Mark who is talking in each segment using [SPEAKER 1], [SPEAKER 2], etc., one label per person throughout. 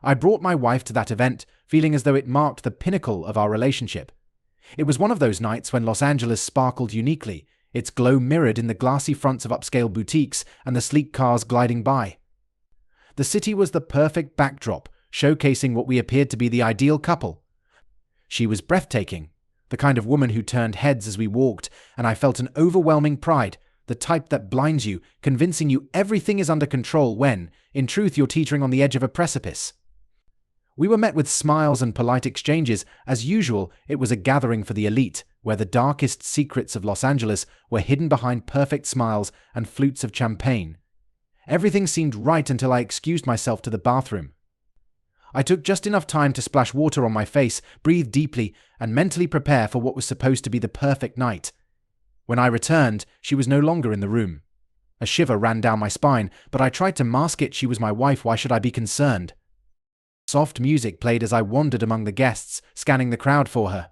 [SPEAKER 1] I brought my wife to that event, feeling as though it marked the pinnacle of our relationship. It was one of those nights when Los Angeles sparkled uniquely, its glow mirrored in the glassy fronts of upscale boutiques and the sleek cars gliding by. The city was the perfect backdrop, showcasing what we appeared to be the ideal couple. She was breathtaking, the kind of woman who turned heads as we walked, and I felt an overwhelming pride, the type that blinds you, convincing you everything is under control when, in truth, you're teetering on the edge of a precipice. We were met with smiles and polite exchanges. As usual, it was a gathering for the elite, where the darkest secrets of Los Angeles were hidden behind perfect smiles and flutes of champagne. Everything seemed right until I excused myself to the bathroom. I took just enough time to splash water on my face, breathe deeply, and mentally prepare for what was supposed to be the perfect night. When I returned, she was no longer in the room. A shiver ran down my spine, but I tried to mask it. She was my wife. Why should I be concerned? Soft music played as I wandered among the guests, scanning the crowd for her.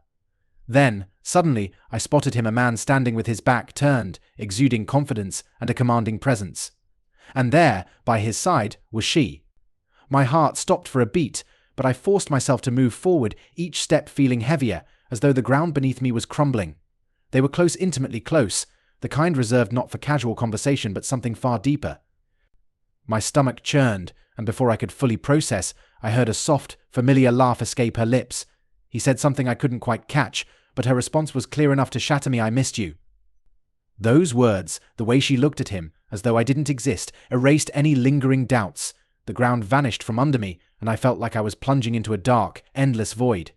[SPEAKER 1] Then, suddenly, I spotted him, a man standing with his back turned, exuding confidence and a commanding presence. And there, by his side, was she. My heart stopped for a beat, but I forced myself to move forward, each step feeling heavier, as though the ground beneath me was crumbling. They were close, intimately close, the kind reserved not for casual conversation but something far deeper. My stomach churned, and before I could fully process, I heard a soft, familiar laugh escape her lips. He said something I couldn't quite catch, but her response was clear enough to shatter me. I missed you. Those words, the way she looked at him, as though I didn't exist, erased any lingering doubts. The ground vanished from under me, and I felt like I was plunging into a dark, endless void.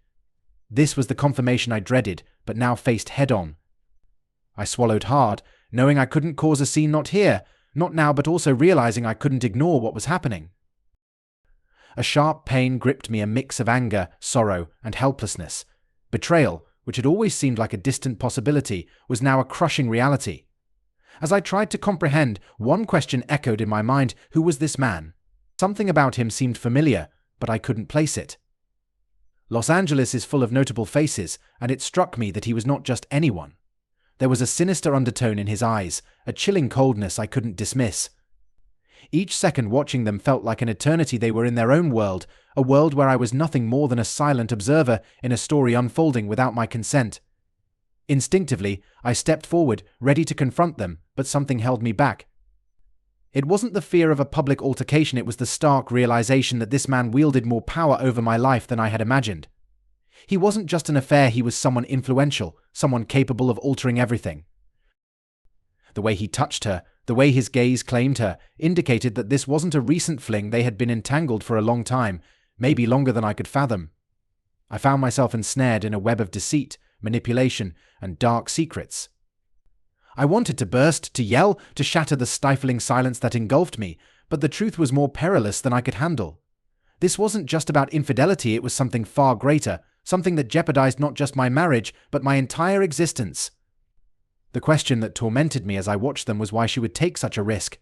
[SPEAKER 1] This was the confirmation I dreaded, but now faced head-on. I swallowed hard, knowing I couldn't cause a scene, not here, not now, but also realizing I couldn't ignore what was happening. A sharp pain gripped me, a mix of anger, sorrow, and helplessness. Betrayal, which had always seemed like a distant possibility, was now a crushing reality. As I tried to comprehend, one question echoed in my mind: who was this man? Something about him seemed familiar, but I couldn't place it. Los Angeles is full of notable faces, and it struck me that he was not just anyone. There was a sinister undertone in his eyes, a chilling coldness I couldn't dismiss. Each second watching them felt like an eternity. They were in their own world, a world where I was nothing more than a silent observer in a story unfolding without my consent. Instinctively, I stepped forward, ready to confront them, but something held me back. It wasn't the fear of a public altercation, it was the stark realization that this man wielded more power over my life than I had imagined. He wasn't just an affair, he was someone influential, someone capable of altering everything. The way he touched her, the way his gaze claimed her, indicated that this wasn't a recent fling. They had been entangled for a long time, maybe longer than I could fathom. I found myself ensnared in a web of deceit, manipulation, and dark secrets. I wanted to burst, to yell, to shatter the stifling silence that engulfed me, but the truth was more perilous than I could handle. This wasn't just about infidelity, it was something far greater, something that jeopardized not just my marriage, but my entire existence. The question that tormented me as I watched them was why she would take such a risk.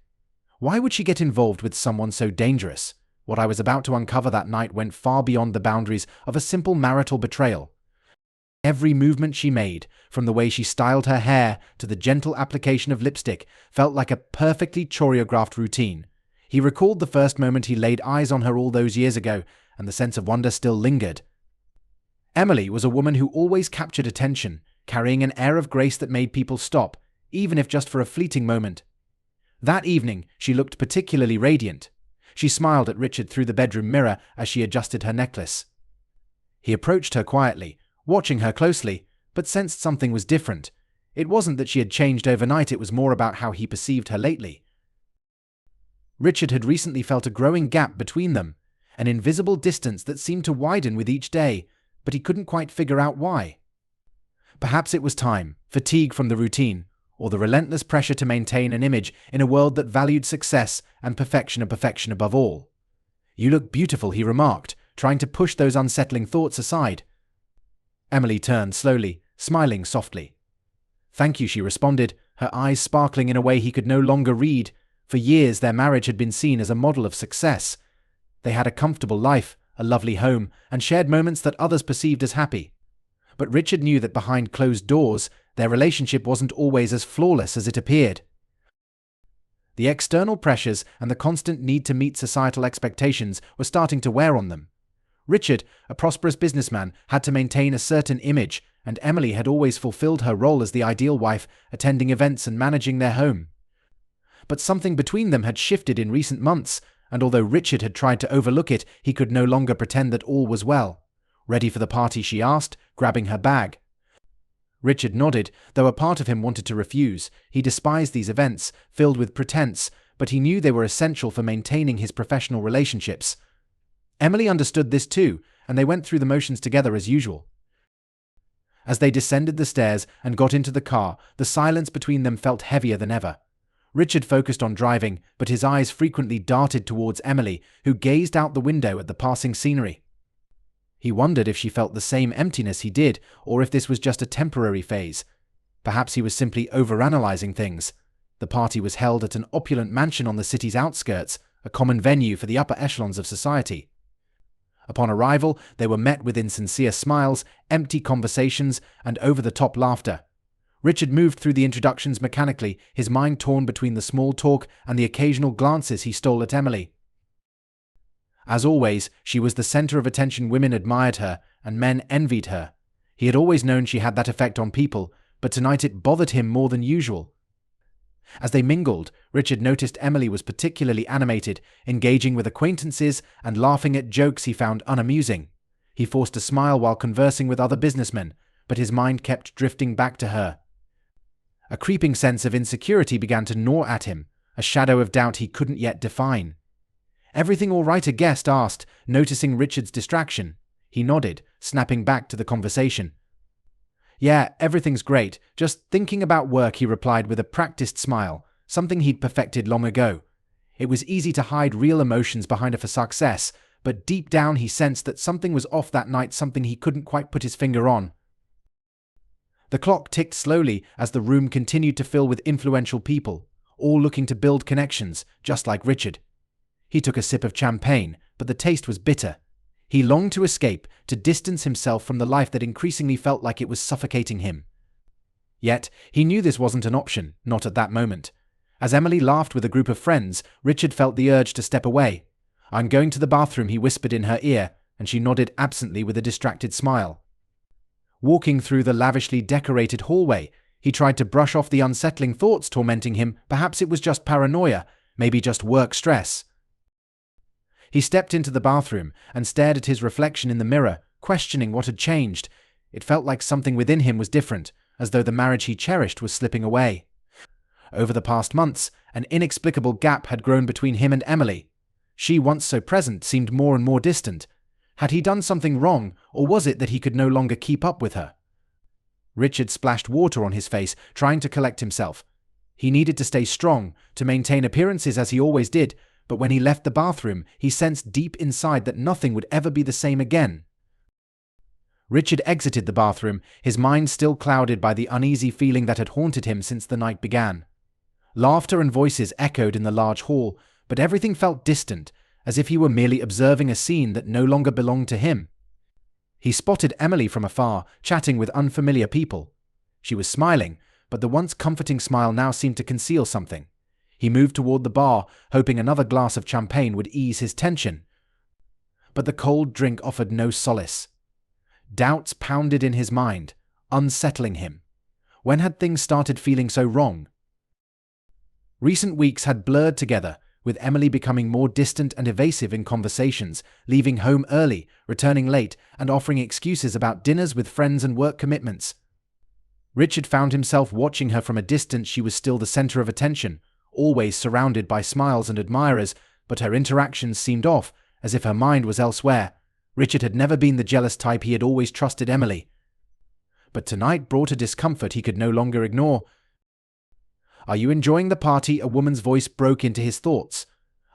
[SPEAKER 1] Why would she get involved with someone so dangerous? What I was about to uncover that night went far beyond the boundaries of a simple marital betrayal. Every movement she made, from the way she styled her hair to the gentle application of lipstick, felt like a perfectly choreographed routine. He recalled the first moment he laid eyes on her all those years ago, and the sense of wonder still lingered. Emily was a woman who always captured attention, carrying an air of grace that made people stop, even if just for a fleeting moment. That evening, she looked particularly radiant. She smiled at Richard through the bedroom mirror as she adjusted her necklace. He approached her quietly, watching her closely, but sensed something was different. It wasn't that she had changed overnight, it was more about how he perceived her lately. Richard had recently felt a growing gap between them, an invisible distance that seemed to widen with each day, but he couldn't quite figure out why. Perhaps it was time, fatigue from the routine, or the relentless pressure to maintain an image in a world that valued success and perfection above all. "You look beautiful," he remarked, trying to push those unsettling thoughts aside. Emily turned slowly, smiling softly. "Thank you," she responded, her eyes sparkling in a way he could no longer read. For years, their marriage had been seen as a model of success. They had a comfortable life, a lovely home, and shared moments that others perceived as happy. But Richard knew that behind closed doors, their relationship wasn't always as flawless as it appeared. The external pressures and the constant need to meet societal expectations were starting to wear on them. Richard, a prosperous businessman, had to maintain a certain image, and Emily had always fulfilled her role as the ideal wife, attending events and managing their home. But something between them had shifted in recent months, and although Richard had tried to overlook it, he could no longer pretend that all was well. "Ready for the party?" she asked, grabbing her bag. Richard nodded, though a part of him wanted to refuse. He despised these events, filled with pretense, but he knew they were essential for maintaining his professional relationships. Emily understood this too, and they went through the motions together as usual. As they descended the stairs and got into the car, the silence between them felt heavier than ever. Richard focused on driving, but his eyes frequently darted towards Emily, who gazed out the window at the passing scenery. He wondered if she felt the same emptiness he did, or if this was just a temporary phase. Perhaps he was simply overanalyzing things. The party was held at an opulent mansion on the city's outskirts, a common venue for the upper echelons of society. Upon arrival, they were met with insincere smiles, empty conversations, and over-the-top laughter. Richard moved through the introductions mechanically, his mind torn between the small talk and the occasional glances he stole at Emily. As always, she was the center of attention. Women admired her, and men envied her. He had always known she had that effect on people, but tonight it bothered him more than usual. As they mingled, Richard noticed Emily was particularly animated, engaging with acquaintances and laughing at jokes he found unamusing. He forced a smile while conversing with other businessmen, but his mind kept drifting back to her. A creeping sense of insecurity began to gnaw at him, a shadow of doubt he couldn't yet define. "Everything all right?" a guest asked, noticing Richard's distraction. He nodded, snapping back to the conversation. "Yeah, everything's great. Just thinking about work," he replied with a practiced smile, something he'd perfected long ago. It was easy to hide real emotions behind a facade of success, but deep down he sensed that something was off that night, something he couldn't quite put his finger on. The clock ticked slowly as the room continued to fill with influential people, all looking to build connections, just like Richard. He took a sip of champagne, but the taste was bitter. He longed to escape, to distance himself from the life that increasingly felt like it was suffocating him. Yet, he knew this wasn't an option, not at that moment. As Emily laughed with a group of friends, Richard felt the urge to step away. "I'm going to the bathroom," he whispered in her ear, and she nodded absently with a distracted smile. Walking through the lavishly decorated hallway, he tried to brush off the unsettling thoughts tormenting him. Perhaps it was just paranoia, maybe just work stress. He stepped into the bathroom and stared at his reflection in the mirror, questioning what had changed. It felt like something within him was different, as though the marriage he cherished was slipping away. Over the past months, an inexplicable gap had grown between him and Emily. She, once so present, seemed more and more distant. Had he done something wrong, or was it that he could no longer keep up with her? Richard splashed water on his face, trying to collect himself. He needed to stay strong, to maintain appearances as he always did, but when he left the bathroom, he sensed deep inside that nothing would ever be the same again. Richard exited the bathroom, his mind still clouded by the uneasy feeling that had haunted him since the night began. Laughter and voices echoed in the large hall, but everything felt distant, as if he were merely observing a scene that no longer belonged to him. He spotted Emily from afar, chatting with unfamiliar people. She was smiling, but the once comforting smile now seemed to conceal something. He moved toward the bar, hoping another glass of champagne would ease his tension. But the cold drink offered no solace. Doubts pounded in his mind, unsettling him. When had things started feeling so wrong? Recent weeks had blurred together, with Emily becoming more distant and evasive in conversations, leaving home early, returning late, and offering excuses about dinners with friends and work commitments. Richard found himself watching her from a distance. She was still the center of attention, always surrounded by smiles and admirers, but her interactions seemed off, as if her mind was elsewhere. Richard had never been the jealous type. He had always trusted Emily. But tonight brought a discomfort he could no longer ignore. "Are you enjoying the party?" A woman's voice broke into his thoughts.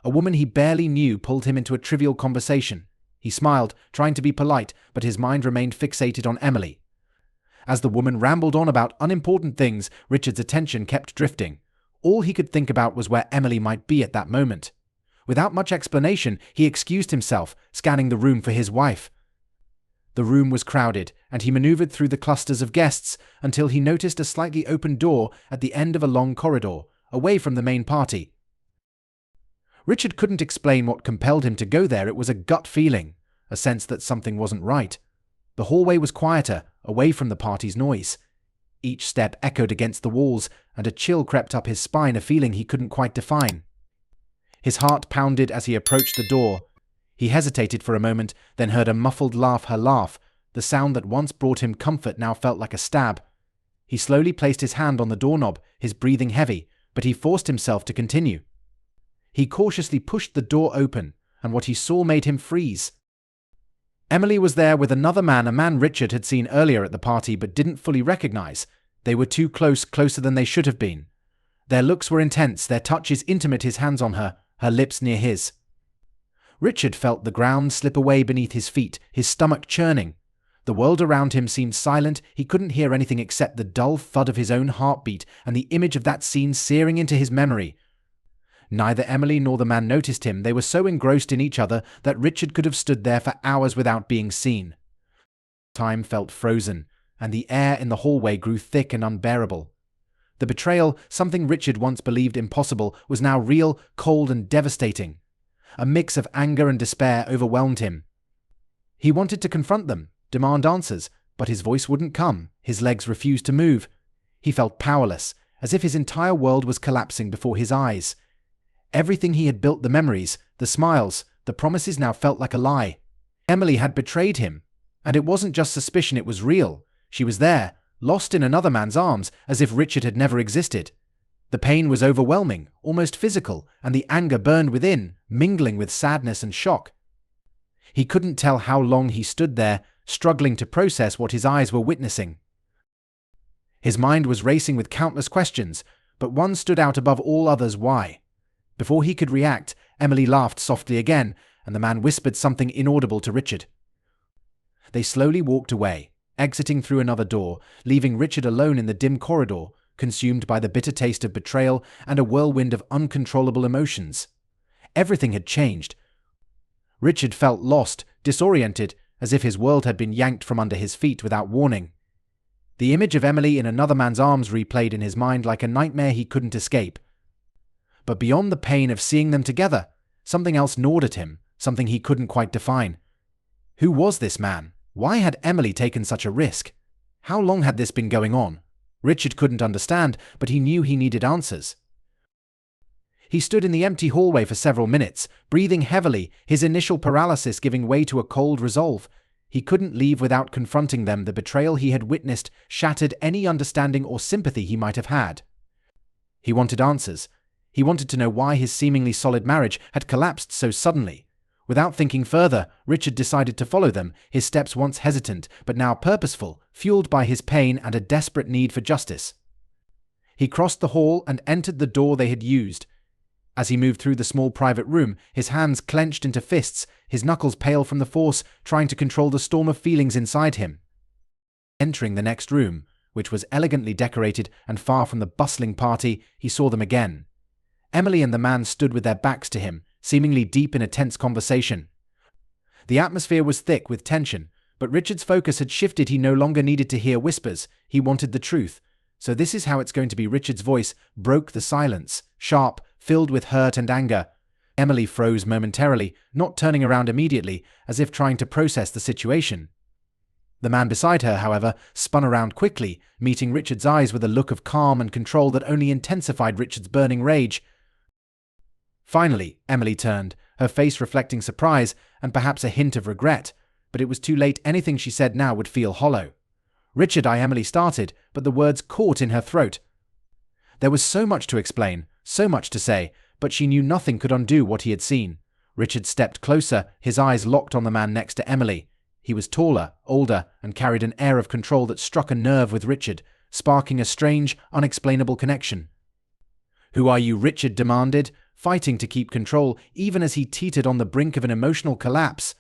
[SPEAKER 1] A woman he barely knew pulled him into a trivial conversation. He smiled, trying to be polite, but his mind remained fixated on Emily. As the woman rambled on about unimportant things, Richard's attention kept drifting. All he could think about was where Emily might be at that moment. Without much explanation, he excused himself, scanning the room for his wife. The room was crowded, and he maneuvered through the clusters of guests until he noticed a slightly open door at the end of a long corridor, away from the main party. Richard couldn't explain what compelled him to go there. It was a gut feeling, a sense that something wasn't right. The hallway was quieter, away from the party's noise. Each step echoed against the walls, and a chill crept up his spine, a feeling he couldn't quite define. His heart pounded as he approached the door. He hesitated for a moment, then heard a muffled laugh. Her laugh, the sound that once brought him comfort, now felt like a stab. He slowly placed his hand on the doorknob, his breathing heavy, but he forced himself to continue. He cautiously pushed the door open, and what he saw made him freeze. Emily was there with another man, a man Richard had seen earlier at the party but didn't fully recognize. They were too close, closer than they should have been. Their looks were intense, their touches intimate, his hands on her, her lips near his. Richard felt the ground slip away beneath his feet, his stomach churning. The world around him seemed silent. He couldn't hear anything except the dull thud of his own heartbeat and the image of that scene searing into his memory. Neither Emily nor the man noticed him. They were so engrossed in each other that Richard could have stood there for hours without being seen. Time felt frozen, and the air in the hallway grew thick and unbearable. The betrayal, something Richard once believed impossible, was now real, cold and devastating. A mix of anger and despair overwhelmed him. He wanted to confront them, demand answers, but his voice wouldn't come. His legs refused to move. He felt powerless, as if his entire world was collapsing before his eyes. Everything he had built, the memories, the smiles, the promises, now felt like a lie. Emily had betrayed him, and it wasn't just suspicion, it was real. She was there, lost in another man's arms, as if Richard had never existed. The pain was overwhelming, almost physical, and the anger burned within, mingling with sadness and shock. He couldn't tell how long he stood there, struggling to process what his eyes were witnessing. His mind was racing with countless questions, but one stood out above all others: why? Before he could react, Emily laughed softly again, and the man whispered something inaudible to Richard. They slowly walked away, exiting through another door, leaving Richard alone in the dim corridor, consumed by the bitter taste of betrayal and a whirlwind of uncontrollable emotions. Everything had changed. Richard felt lost, disoriented, as if his world had been yanked from under his feet without warning. The image of Emily in another man's arms replayed in his mind like a nightmare he couldn't escape. But beyond the pain of seeing them together, something else gnawed at him, something he couldn't quite define. Who was this man? Why had Emily taken such a risk? How long had this been going on? Richard couldn't understand, but he knew he needed answers. He stood in the empty hallway for several minutes, breathing heavily, his initial paralysis giving way to a cold resolve. He couldn't leave without confronting them. The betrayal he had witnessed shattered any understanding or sympathy he might have had. He wanted answers. He wanted to know why his seemingly solid marriage had collapsed so suddenly. Without thinking further, Richard decided to follow them, his steps once hesitant, but now purposeful, fueled by his pain and a desperate need for justice. He crossed the hall and entered the door they had used. As he moved through the small private room, his hands clenched into fists, his knuckles pale from the force, trying to control the storm of feelings inside him. Entering the next room, which was elegantly decorated and far from the bustling party, he saw them again. Emily and the man stood with their backs to him, seemingly deep in a tense conversation. The atmosphere was thick with tension, but Richard's focus had shifted. He no longer needed to hear whispers. He wanted the truth. So this is how it's going to be. Richard's voice broke the silence, sharp, filled with hurt and anger. Emily froze momentarily, not turning around immediately, as if trying to process the situation. The man beside her, however, spun around quickly, meeting Richard's eyes with a look of calm and control that only intensified Richard's burning rage. Finally, Emily turned, her face reflecting surprise and perhaps a hint of regret, but it was too late. Anything she said now would feel hollow. Richard, Emily started, but the words caught in her throat. There was so much to explain, so much to say, but she knew nothing could undo what he had seen. Richard stepped closer, his eyes locked on the man next to Emily. He was taller, older, and carried an air of control that struck a nerve with Richard, sparking a strange, unexplainable connection. "Who are you?" Richard demanded, fighting to keep control, even as he teetered on the brink of an emotional collapse.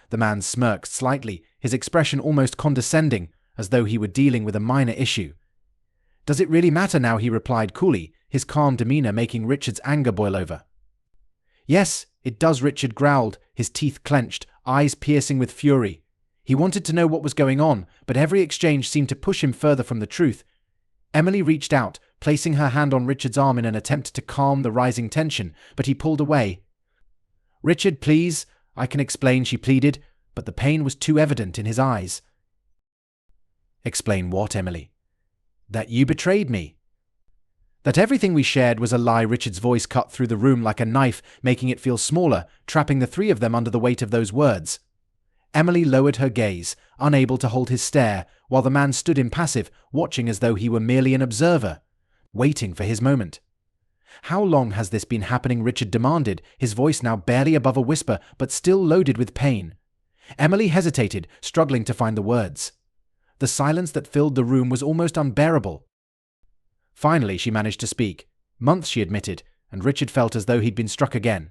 [SPEAKER 1] The man smirked slightly, his expression almost condescending, as though he were dealing with a minor issue. "Does it really matter now?" he replied coolly, his calm demeanor making Richard's anger boil over. "Yes, it does," Richard growled, his teeth clenched, eyes piercing with fury. He wanted to know what was going on, but every exchange seemed to push him further from the truth. Emily reached out, placing her hand on Richard's arm in an attempt to calm the rising tension, but he pulled away. "Richard, please, I can explain," she pleaded, but the pain was too evident in his eyes. "Explain what, Emily?" "That you betrayed me." "That everything we shared was a lie." Richard's voice cut through the room like a knife, making it feel smaller, trapping the three of them under the weight of those words. Emily lowered her gaze, unable to hold his stare, while the man stood impassive, watching as though he were merely an observer, waiting for his moment. "How long has this been happening?" Richard demanded, his voice now barely above a whisper, but still loaded with pain. Emily hesitated, struggling to find the words. The silence that filled the room was almost unbearable. Finally, she managed to speak. "Months," she admitted, and Richard felt as though he'd been struck again.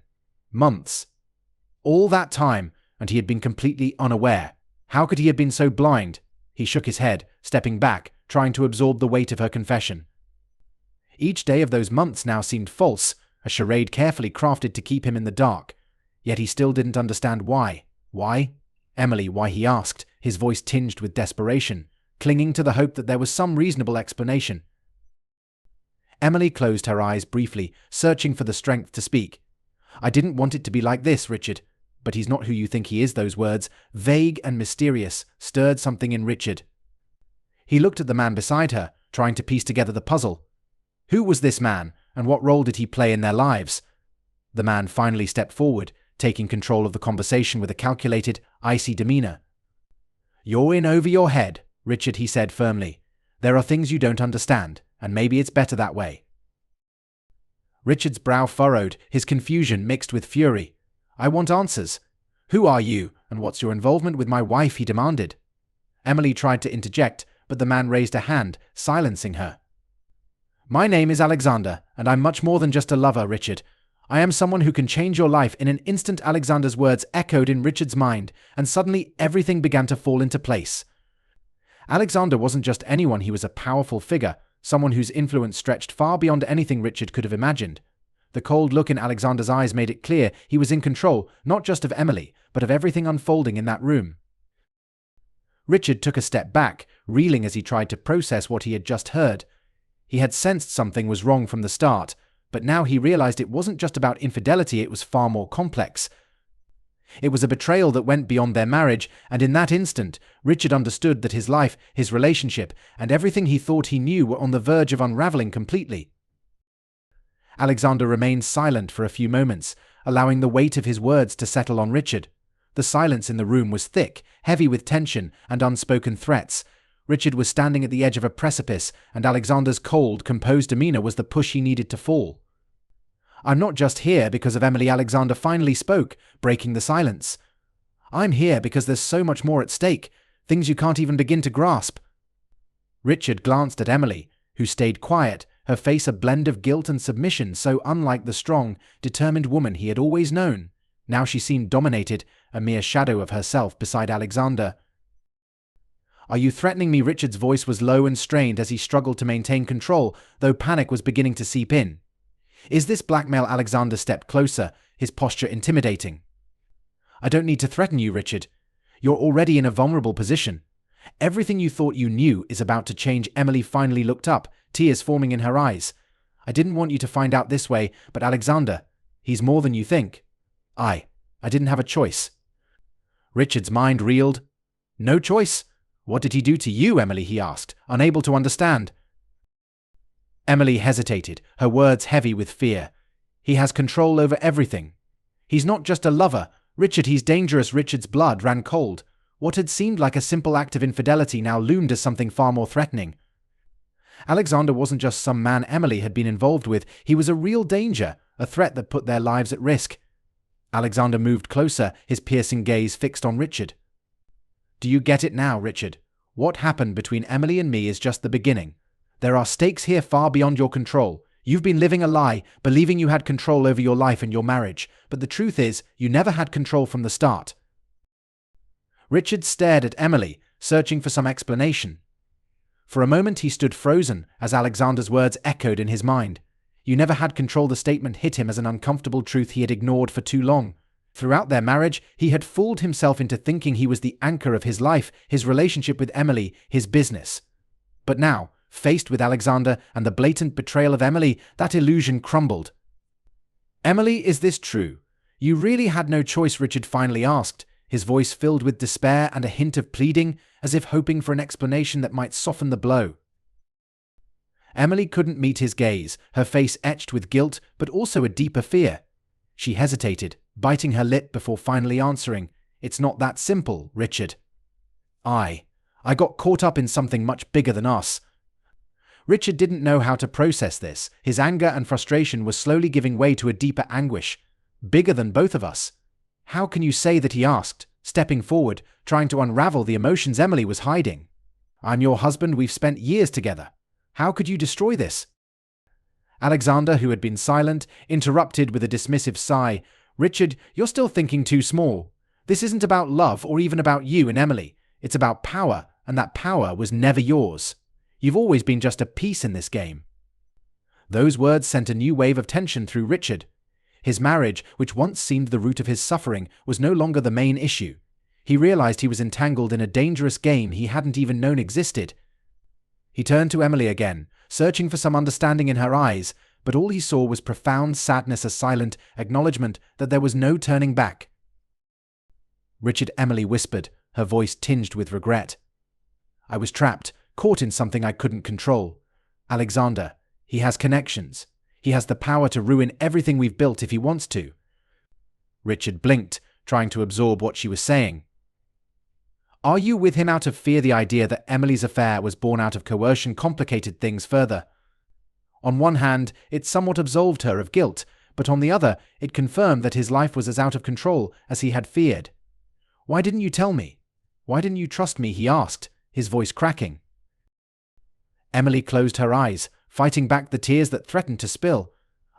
[SPEAKER 1] Months. All that time, and he had been completely unaware. How could he have been so blind? He shook his head, stepping back, trying to absorb the weight of her confession. Each day of those months now seemed false, a charade carefully crafted to keep him in the dark. Yet he still didn't understand why. Why? Emily, why, he asked, his voice tinged with desperation, clinging to the hope that there was some reasonable explanation. Emily closed her eyes briefly, searching for the strength to speak. "I didn't want it to be like this, Richard. But he's not who you think he is." Those words, vague and mysterious, stirred something in Richard. He looked at the man beside her, trying to piece together the puzzle. Who was this man, and what role did he play in their lives? The man finally stepped forward, taking control of the conversation with a calculated, icy demeanor. "You're in over your head, Richard," he said firmly. "There are things you don't understand, and maybe it's better that way." Richard's brow furrowed, his confusion mixed with fury. "I want answers. Who are you, and what's your involvement with my wife?" he demanded. Emily tried to interject, but the man raised a hand, silencing her. "My name is Alexander, and I'm much more than just a lover, Richard. I am someone who can change your life." In an instant, Alexander's words echoed in Richard's mind, and suddenly everything began to fall into place. Alexander wasn't just anyone, he was a powerful figure, someone whose influence stretched far beyond anything Richard could have imagined. The cold look in Alexander's eyes made it clear he was in control, not just of Emily, but of everything unfolding in that room. Richard took a step back, reeling as he tried to process what he had just heard. He had sensed something was wrong from the start, but now he realized it wasn't just about infidelity, it was far more complex. It was a betrayal that went beyond their marriage, and in that instant, Richard understood that his life, his relationship, and everything he thought he knew were on the verge of unraveling completely. Alexander remained silent for a few moments, allowing the weight of his words to settle on Richard. The silence in the room was thick, heavy with tension and unspoken threats. Richard was standing at the edge of a precipice, and Alexander's cold, composed demeanor was the push he needed to fall. "I'm not just here because of Emily," Alexander finally spoke, breaking the silence. "I'm here because there's so much more at stake, things you can't even begin to grasp." Richard glanced at Emily, who stayed quiet, her face a blend of guilt and submission so unlike the strong, determined woman he had always known. Now she seemed dominated, a mere shadow of herself beside Alexander. "Are you threatening me?" Richard's voice was low and strained as he struggled to maintain control, though panic was beginning to seep in. "Is this blackmail?" Alexander stepped closer, his posture intimidating. "I don't need to threaten you, Richard. You're already in a vulnerable position. Everything you thought you knew is about to change." Emily finally looked up, tears forming in her eyes. "I didn't want you to find out this way, but Alexander, he's more than you think. I didn't have a choice." Richard's mind reeled. "No choice? What did he do to you, Emily?" he asked, unable to understand. Emily hesitated, her words heavy with fear. "He has control over everything. He's not just a lover. Richard, he's dangerous." Richard's blood ran cold. What had seemed like a simple act of infidelity now loomed as something far more threatening. Alexander wasn't just some man Emily had been involved with, he was a real danger, a threat that put their lives at risk. Alexander moved closer, his piercing gaze fixed on Richard. "Do you get it now, Richard? What happened between Emily and me is just the beginning. There are stakes here far beyond your control. You've been living a lie, believing you had control over your life and your marriage, but the truth is, you never had control from the start." Richard stared at Emily, searching for some explanation. For a moment he stood frozen as Alexander's words echoed in his mind. "You never had control." The statement hit him as an uncomfortable truth he had ignored for too long. Throughout their marriage, he had fooled himself into thinking he was the anchor of his life, his relationship with Emily, his business. But now, Faced with Alexander and the blatant betrayal of Emily, that illusion crumbled. "Emily, is this true? You really had no choice?" Richard finally asked, his voice filled with despair and a hint of pleading, as if hoping for an explanation that might soften the blow. Emily couldn't meet his gaze, her face etched with guilt, but also a deeper fear. She hesitated, biting her lip before finally answering, "It's not that simple, Richard. I got caught up in something much bigger than us." Richard didn't know how to process this. His anger and frustration were slowly giving way to a deeper anguish. "Bigger than both of us? How can you say that?" he asked, stepping forward, trying to unravel the emotions Emily was hiding. "I'm your husband, we've spent years together. How could you destroy this?" Alexander, who had been silent, interrupted with a dismissive sigh. "Richard, you're still thinking too small. This isn't about love or even about you and Emily. It's about power, and that power was never yours. You've always been just a piece in this game." Those words sent a new wave of tension through Richard. His marriage, which once seemed the root of his suffering, was no longer the main issue. He realized he was entangled in a dangerous game he hadn't even known existed. He turned to Emily again, searching for some understanding in her eyes, but all he saw was profound sadness, a silent acknowledgement that there was no turning back. "Richard," Emily whispered, her voice tinged with regret. "I was trapped, caught in something I couldn't control. Alexander, he has connections. He has the power to ruin everything we've built if he wants to." Richard blinked, trying to absorb what she was saying. "Are you with him out of fear?" The idea that Emily's affair was born out of coercion complicated things further. On one hand, it somewhat absolved her of guilt, but on the other, it confirmed that his life was as out of control as he had feared. "Why didn't you tell me? Why didn't you trust me?" he asked, his voice cracking. Emily closed her eyes, fighting back the tears that threatened to spill.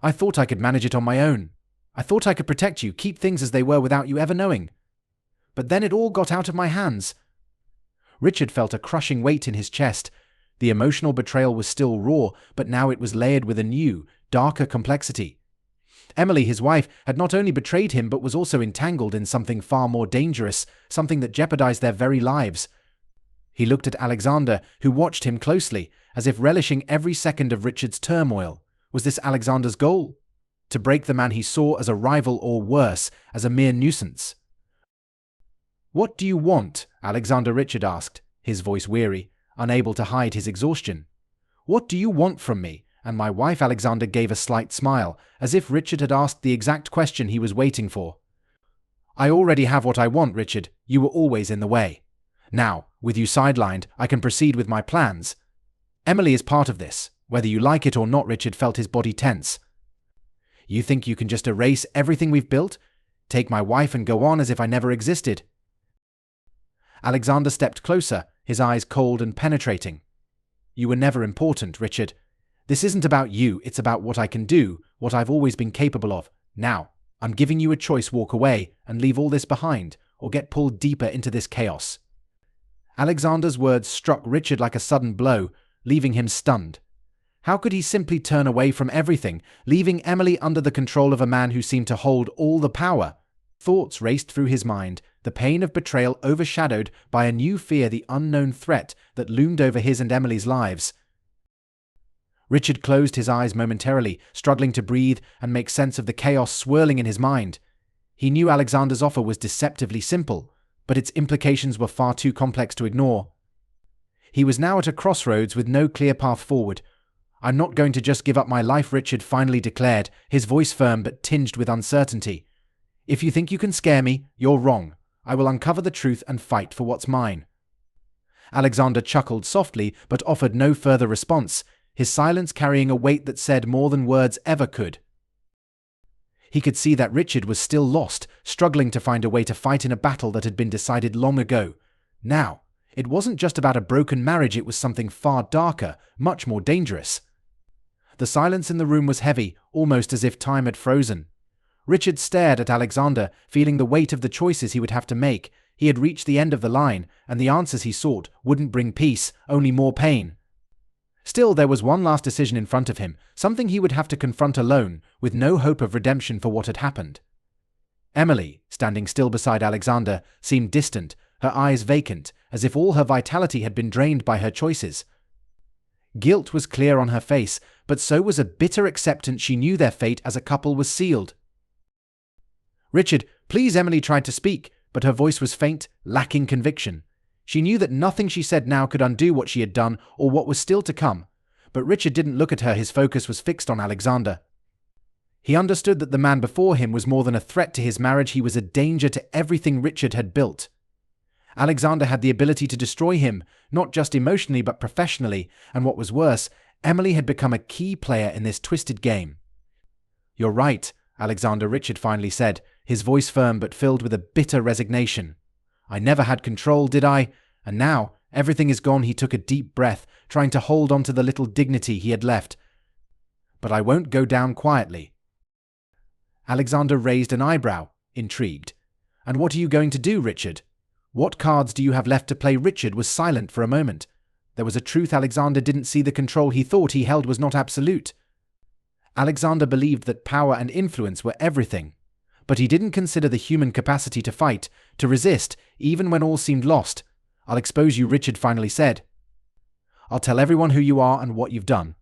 [SPEAKER 1] "I thought I could manage it on my own. I thought I could protect you, keep things as they were without you ever knowing. But then it all got out of my hands." Richard felt a crushing weight in his chest. The emotional betrayal was still raw, but now it was layered with a new, darker complexity. Emily, his wife, had not only betrayed him but was also entangled in something far more dangerous, something that jeopardized their very lives. He looked at Alexander, who watched him closely, as if relishing every second of Richard's turmoil. Was this Alexander's goal? To break the man he saw as a rival, or worse, as a mere nuisance? "What do you want?" Alexander Richard asked, his voice weary, unable to hide his exhaustion. "What do you want from me?" And my wife Alexander gave a slight smile, as if Richard had asked the exact question he was waiting for. "I already have what I want, Richard. You were always in the way. Now, with you sidelined, I can proceed with my plans. Emily is part of this, whether you like it or not." Richard felt his body tense. "You think you can just erase everything we've built? Take my wife and go on as if I never existed?" Alexander stepped closer, his eyes cold and penetrating. "You were never important, Richard. This isn't about you, it's about what I can do, what I've always been capable of. Now, I'm giving you a choice: walk away and leave all this behind, or get pulled deeper into this chaos." Alexander's words struck Richard like a sudden blow, leaving him stunned. How could he simply turn away from everything, leaving Emily under the control of a man who seemed to hold all the power? Thoughts raced through his mind, the pain of betrayal overshadowed by a new fear, the unknown threat that loomed over his and Emily's lives. Richard closed his eyes momentarily, struggling to breathe and make sense of the chaos swirling in his mind. He knew Alexander's offer was deceptively simple, but its implications were far too complex to ignore. He was now at a crossroads with no clear path forward. "I'm not going to just give up my life," Richard finally declared, his voice firm but tinged with uncertainty. "If you think you can scare me, you're wrong. I will uncover the truth and fight for what's mine." Alexander chuckled softly but offered no further response, his silence carrying a weight that said more than words ever could. He could see that Richard was still lost, struggling to find a way to fight in a battle that had been decided long ago. Now, it wasn't just about a broken marriage, it was something far darker, much more dangerous. The silence in the room was heavy, almost as if time had frozen. Richard stared at Alexander, feeling the weight of the choices he would have to make. He had reached the end of the line, and the answers he sought wouldn't bring peace, only more pain. Still, there was one last decision in front of him, something he would have to confront alone, with no hope of redemption for what had happened. Emily, standing still beside Alexander, seemed distant, her eyes vacant, as if all her vitality had been drained by her choices. Guilt was clear on her face, but so was a bitter acceptance she knew their fate as a couple was sealed. "Richard, please," Emily tried to speak, but her voice was faint, lacking conviction. She knew that nothing she said now could undo what she had done or what was still to come. But Richard didn't look at her, his focus was fixed on Alexander. He understood that the man before him was more than a threat to his marriage, he was a danger to everything Richard had built. Alexander had the ability to destroy him, not just emotionally but professionally, and what was worse, Emily had become a key player in this twisted game. "You're right," Alexander, Richard finally said, his voice firm but filled with a bitter resignation. "I never had control, did I? And now, everything is gone." He took a deep breath, trying to hold on to the little dignity he had left. "But I won't go down quietly." Alexander raised an eyebrow, intrigued. "And what are you going to do, Richard? What cards do you have left to play?" Richard was silent for a moment. There was a truth Alexander didn't see: the control he thought he held was not absolute. Alexander believed that power and influence were everything, but he didn't consider the human capacity to fight, to resist, even when all seemed lost. "I'll expose you," Richard finally said. "I'll tell everyone who you are and what you've done.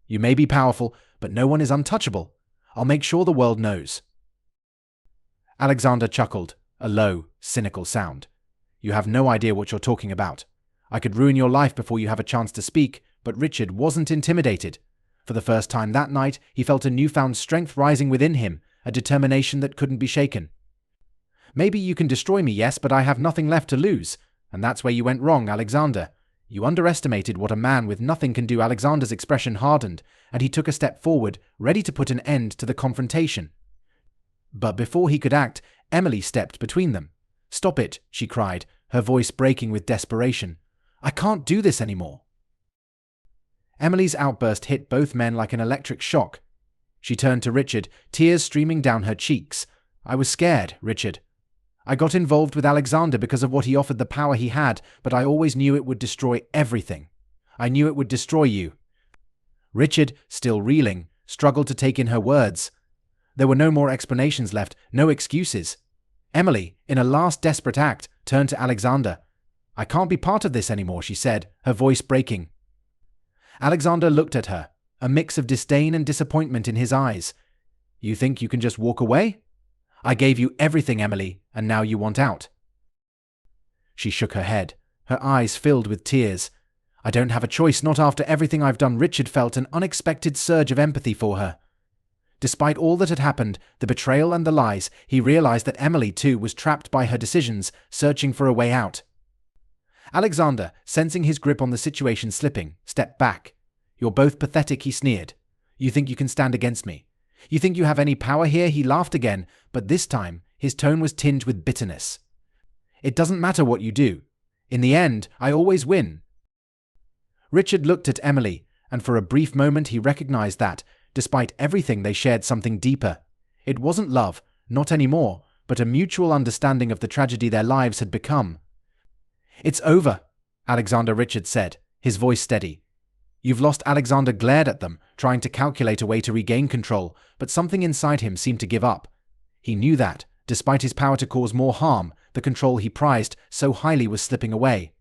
[SPEAKER 1] You may be powerful, but no one is untouchable. I'll make sure the world knows." Alexander chuckled, a low, cynical sound. "You have no idea what you're talking about. I could ruin your life before you have a chance to speak." But Richard wasn't intimidated. For the first time that night, he felt a newfound strength rising within him, a determination that couldn't be shaken. "Maybe you can destroy me, yes, but I have nothing left to lose. And that's where you went wrong, Alexander. You underestimated what a man with nothing can do." Alexander's expression hardened, and he took a step forward, ready to put an end to the confrontation. But before he could act, Emily stepped between them. "Stop it," she cried, her voice breaking with desperation. "I can't do this anymore." Emily's outburst hit both men like an electric shock. She turned to Richard, tears streaming down her cheeks. "I was scared, Richard. I got involved with Alexander because of what he offered, the power he had, but I always knew it would destroy everything. I knew it would destroy you." Richard, still reeling, struggled to take in her words. There were no more explanations left, no excuses. Emily, in a last desperate act, turned to Alexander. "I can't be part of this anymore," she said, her voice breaking. Alexander looked at her, a mix of disdain and disappointment in his eyes. "You think you can just walk away? I gave you everything, Emily, and now you want out." She shook her head, her eyes filled with tears. "I don't have a choice, not after everything I've done." Richard felt an unexpected surge of empathy for her. Despite all that had happened, the betrayal and the lies, he realized that Emily, too, was trapped by her decisions, searching for a way out. Alexander, sensing his grip on the situation slipping, stepped back. "You're both pathetic," he sneered. "You think you can stand against me? You think you have any power here?" He laughed again, but this time his tone was tinged with bitterness. "It doesn't matter what you do. In the end, I always win." Richard looked at Emily, and for a brief moment he recognized that, despite everything, they shared something deeper. It wasn't love, not anymore, but a mutual understanding of the tragedy their lives had become. "It's over," Alexander, Richard said, his voice steady. "You've lost." Alexander glared at them, trying to calculate a way to regain control, but something inside him seemed to give up. He knew that, despite his power to cause more harm, the control he prized so highly was slipping away.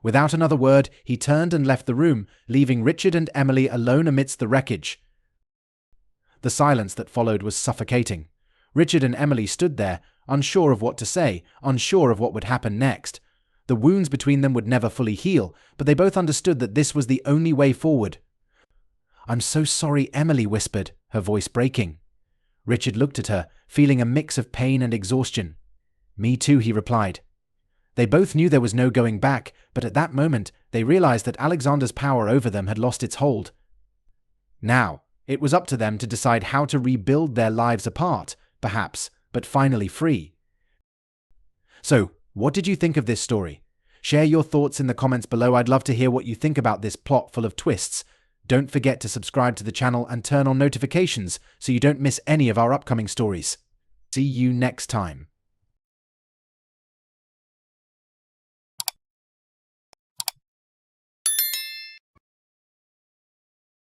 [SPEAKER 1] Without another word, he turned and left the room, leaving Richard and Emily alone amidst the wreckage. The silence that followed was suffocating. Richard and Emily stood there, unsure of what to say, unsure of what would happen next. The wounds between them would never fully heal, but they both understood that this was the only way forward. "I'm so sorry," Emily whispered, her voice breaking. Richard looked at her, feeling a mix of pain and exhaustion. "Me too," he replied. They both knew there was no going back, but at that moment they realized that Alexander's power over them had lost its hold. Now, it was up to them to decide how to rebuild their lives apart, perhaps, but finally free. So, what did you think of this story? Share your thoughts in the comments below. I'd love to hear what you think about this plot full of twists. Don't forget to subscribe to the channel and turn on notifications so you don't miss any of our upcoming stories. See you next time.